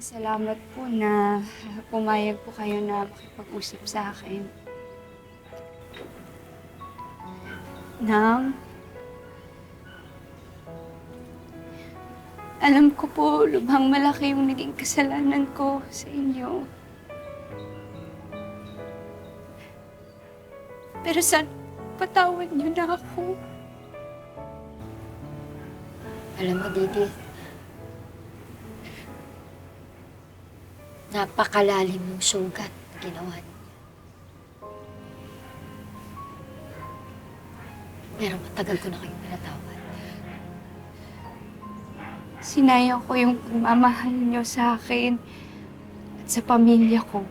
Salamat po na pumayag po kayo na makipag-usap sa akin. Nang, alam ko po lubhang malaki yung naging kasalanan ko sa inyo. Pero sana patawad niyo na ako. Alam mo, Didi, napakalalim ng sugat na ginawa niya. Pero matagal ko na kayong pinatawad. Sinayang ko yung pagmamahal niyo sa akin at sa pamilya ko.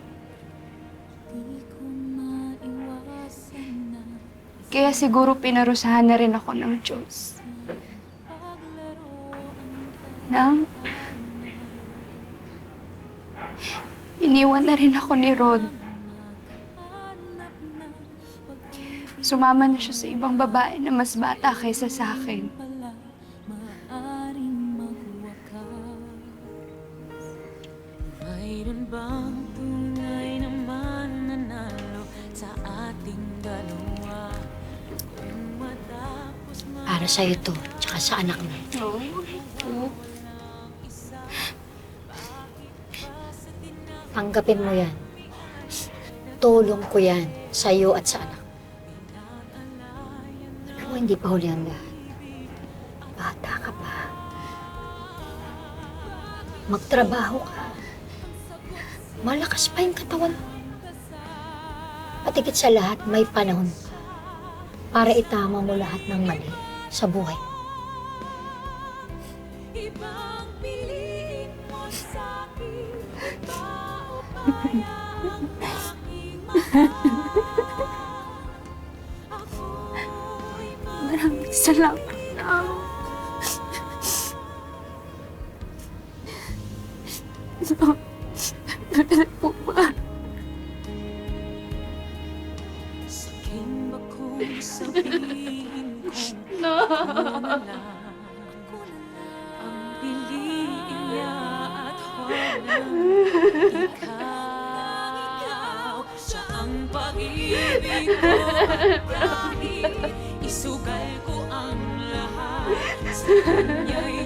Kaya siguro pinarusahan na rin ako ng Diyos. Nang, iniwan na rin ako ni Rod. Sumama na siya sa ibang babae na mas bata kaysa sa akin. Mayroon bang tunay naman nanalo sa ating dalawa? Kung matapos Para sa'yo to, tsaka sa anak mo. Tanggapin mo yan. Tulong ko yan sa'yo at sa anak. Alam mo, hindi pa huli ang lahat. Bata ka pa. Magtrabaho ka. Malakas pa yung katawan mo. Patigit sa lahat, may panahon para itama mo lahat ng mali sa buhay. ibang piliin mo sa'kin, ba o bayang aking ako'y Maraming salamat na. Ano po ba? saking ba kung sabihin kong ako na lang ang piliin niya at walang ikaw. Siya ang pag-ibig ko at kahit isugal ko ang lahat sa kanya'y